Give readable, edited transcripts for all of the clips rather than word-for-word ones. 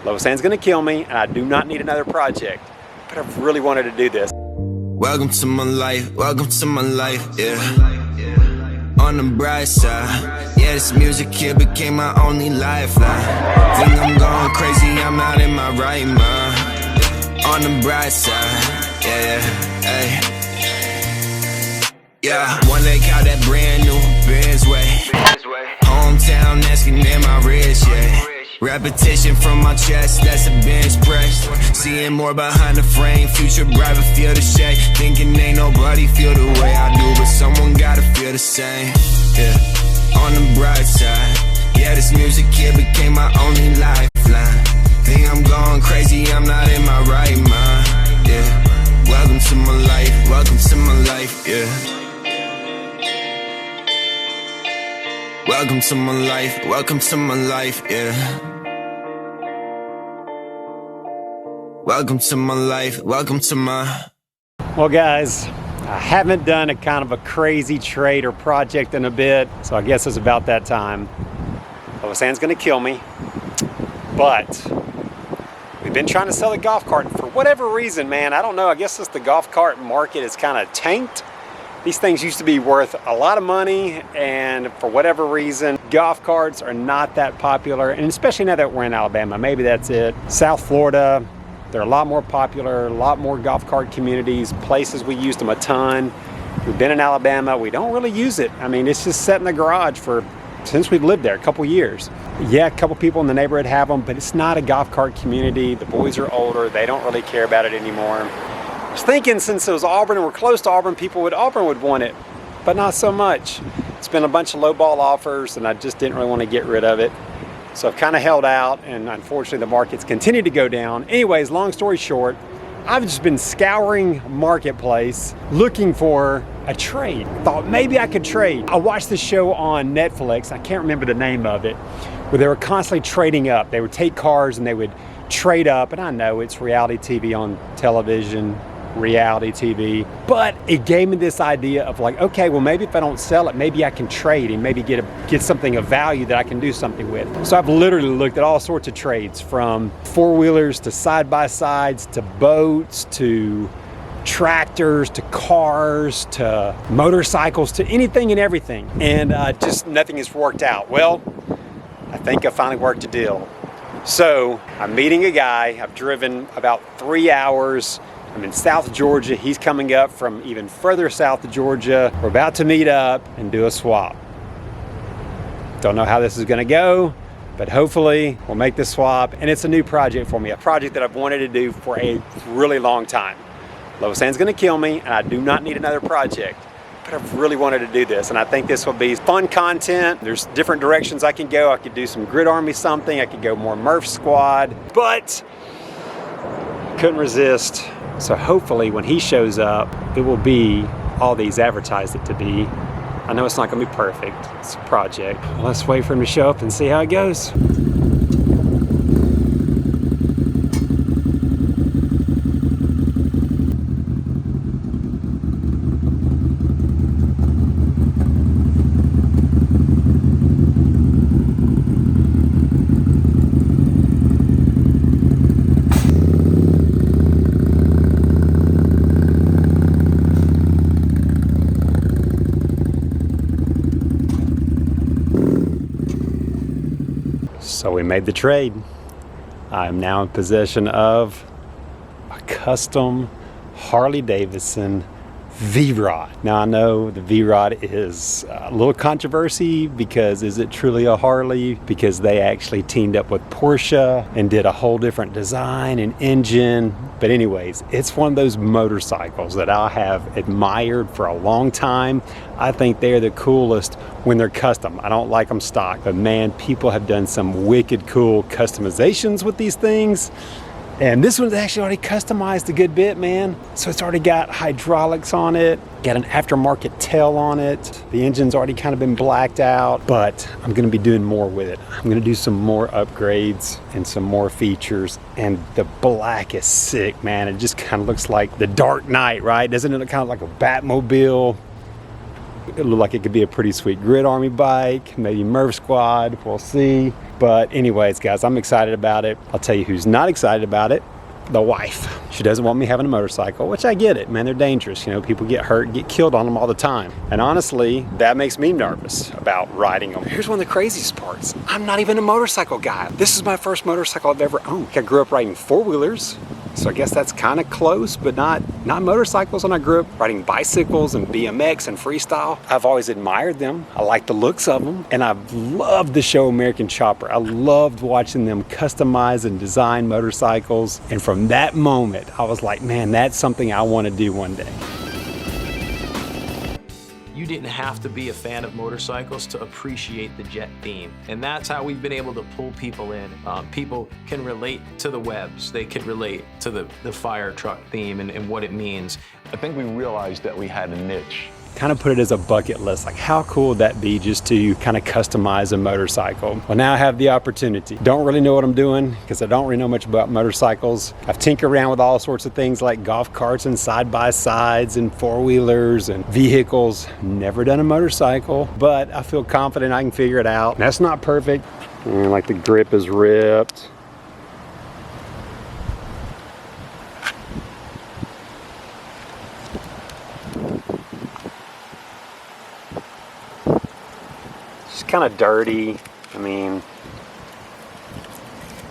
Losan's gonna kill me, and I do not need another project, but I've really wanted to do this. Welcome to my life, yeah. On the bright side, yeah, this music here became my only lifeline. Think I'm going crazy, I'm not in my right mind. On the bright side, yeah, hey. Yeah, one day caught that brand new Benz way. Hometown asking am I rich, yeah. Repetition from my chest, that's a bench press. Seeing more behind the frame, future bright but feel the shade. Thinking ain't nobody feel the way I do, but someone gotta feel the same, yeah. On the bright side, yeah, this music here became my only lifeline. Think I'm going crazy, I'm not in my right mind, yeah. Welcome to my life, yeah. Welcome to my life, yeah. Welcome to my... Well guys, I haven't done a kind of a crazy trade or project in a bit, so I guess it's about that time. Losan's gonna kill me, but we've been trying to sell a golf cart, and for whatever reason, man, I don't know, I guess it's the golf cart market is kind of tanked. These things used to be worth a lot of money, and for whatever reason, golf carts are not that popular, and especially now that we're in Alabama, maybe that's it. South Florida, they're a lot more popular, a lot more golf cart communities, places we used them a ton. We've been in Alabama, we don't really use it. I mean, it's just sat in the garage since we've lived there, a couple years. Yeah, a couple people in the neighborhood have them, but it's not a golf cart community. The boys are older, they don't really care about it anymore. I was thinking since it was Auburn and we're close to Auburn, Auburn would want it, but not so much. It's been a bunch of lowball offers and I just didn't really want to get rid of it. So I've kind of held out, and unfortunately the market's continued to go down. Anyways, long story short, I've just been scouring Marketplace looking for a trade. Thought maybe I could trade. I watched this show on Netflix, I can't remember the name of it, where they were constantly trading up. They would take cars and they would trade up, and I know it's reality TV on television, reality TV, but it gave me this idea of like, okay, well maybe if I don't sell it, maybe I can trade and maybe get something of value that I can do something with. So I've literally looked at all sorts of trades, from four-wheelers to side-by-sides to boats to tractors to cars to motorcycles to anything and everything, and just nothing has worked out. Well, I think I finally worked a deal. So I'm meeting a guy. I've driven about 3 hours. I'm in South Georgia. He's coming up from even further south of Georgia. We're about to meet up and do a swap. Don't know how this is gonna go, but hopefully we'll make this swap. And it's a new project for me, a project that I've wanted to do for a really long time. Losan's gonna kill me, and I do not need another project, but I've really wanted to do this, and I think this will be fun content. There's different directions I can go. I could do some Grid Army something. I could go more Murph squad, but couldn't resist. So hopefully when he shows up, it will be all these advertised it to be. I know it's not gonna be perfect, it's a project. Let's wait for him to show up and see how it goes. So we made the trade. I'm now in possession of a custom Harley Davidson V-Rod. Now I know the V-Rod is a little controversy because is it truly a Harley? Because they actually teamed up with Porsche and did a whole different design and engine. But anyways, it's one of those motorcycles that I have admired for a long time. I think they're the coolest when they're custom. I don't like them stock, but man, people have done some wicked cool customizations with these things. And this one's actually already customized a good bit, man. So it's already got hydraulics on it, got an aftermarket tail on it. The engine's already kind of been blacked out, but I'm gonna be doing more with it. I'm gonna do some more upgrades and some more features. And the black is sick, man. It just kind of looks like the Dark Knight, right? Doesn't it look kind of like a Batmobile? It looked like it could be a pretty sweet Grid Army bike, maybe Murph squad, we'll see. But anyways, guys, I'm excited about it. I'll tell you who's not excited about it. The wife. She doesn't want me having a motorcycle, which I get it, man. They're dangerous. You know, people get hurt, get killed on them all the time. And honestly, that makes me nervous about riding them. Here's one of the craziest parts. I'm not even a motorcycle guy. This is my first motorcycle I've ever owned. I grew up riding four-wheelers, so I guess that's kind of close, but not motorcycles. And I grew up riding bicycles and BMX and freestyle. I've always admired them. I like the looks of them. And I've loved the show American Chopper. I loved watching them customize and design motorcycles. And from that moment, I was like, man, that's something I want to do one day. You didn't have to be a fan of motorcycles to appreciate the jet theme. And that's how we've been able to pull people in. People can relate to the webs. They can relate to the fire truck theme and what it means. I think we realized that we had a niche. Kind of put it as a bucket list. Like, how cool would that be just to kind of customize a motorcycle? Well, now I have the opportunity. Don't really know what I'm doing because I don't really know much about motorcycles. I've tinkered around with all sorts of things like golf carts and side-by-sides and four-wheelers and vehicles. Never done a motorcycle, but I feel confident I can figure it out. That's not perfect. Like the grip is ripped. Kind of dirty. I mean,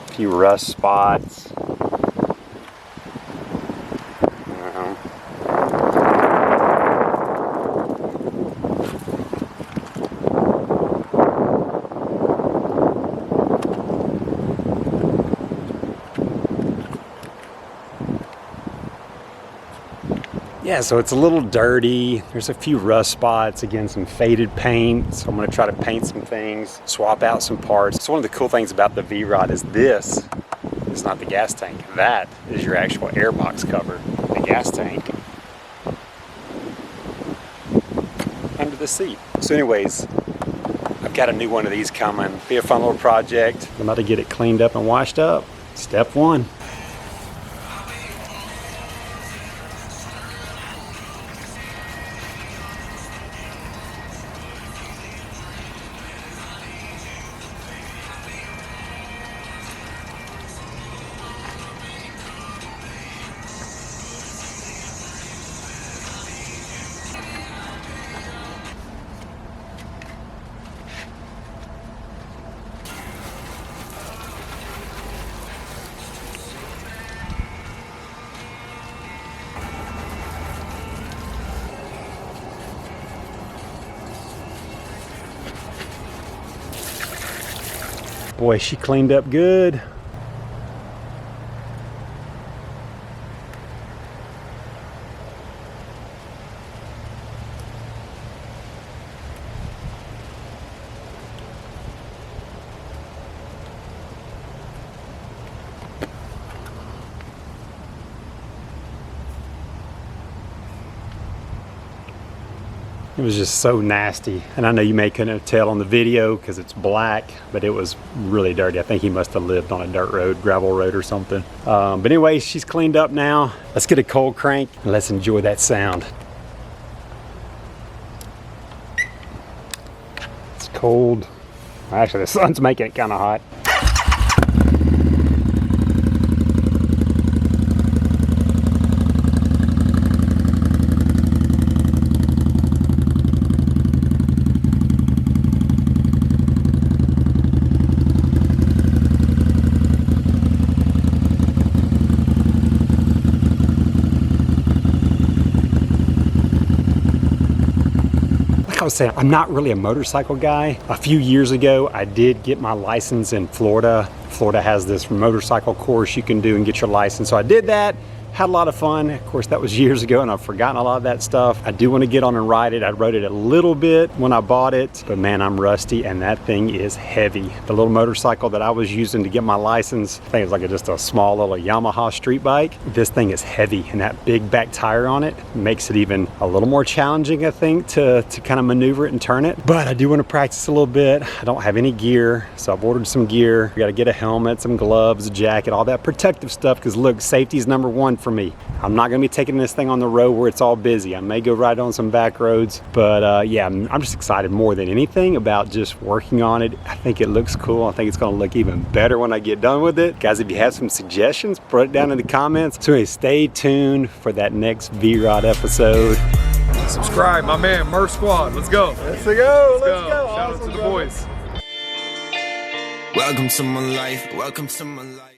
a few rust spots. Yeah, so it's a little dirty. There's a few rust spots, again, some faded paint. So I'm gonna try to paint some things, swap out some parts. So one of the cool things about the V-Rod is this is not the gas tank. That is your actual airbox cover. The gas tank under the seat. So anyways, I've got a new one of these coming. Be a fun little project. I'm about to get it cleaned up and washed up. Step one. Boy, she cleaned up good. It was just so nasty. And I know you may couldn't tell on the video because it's black, but it was really dirty. I think he must have lived on a dirt road, gravel road or something. But anyway, she's cleaned up now. Let's get a cold crank and let's enjoy that sound. It's cold. Actually, the sun's making it kind of hot. Like I was saying, I'm not really a motorcycle guy. A few years ago, I did get my license in Florida. Florida has this motorcycle course you can do and get your license. So I did that. Had a lot of fun. Of course, that was years ago and I've forgotten a lot of that stuff. I do want to get on and ride it. I rode it a little bit when I bought it, but man, I'm rusty and that thing is heavy. The little motorcycle that I was using to get my license, I think it was like just a small little Yamaha street bike. This thing is heavy and that big back tire on it makes it even a little more challenging, I think, to kind of maneuver it and turn it. But I do want to practice a little bit. I don't have any gear, so I've ordered some gear. I got to get a helmet, some gloves, a jacket, all that protective stuff, because look, safety is number one for me. I'm not gonna be taking this thing on the road where it's all busy. I may go ride on some back roads, but yeah, I'm just excited more than anything about just working on it. I think it looks cool. I think it's gonna look even better when I get done with it. Guys, if you have some suggestions, put it down in the comments. So stay tuned for that next V-Rod episode. Subscribe, my man, Murph Squad. Let's go. Let's go. Shout out to the boys. Welcome to my life. Welcome to my life.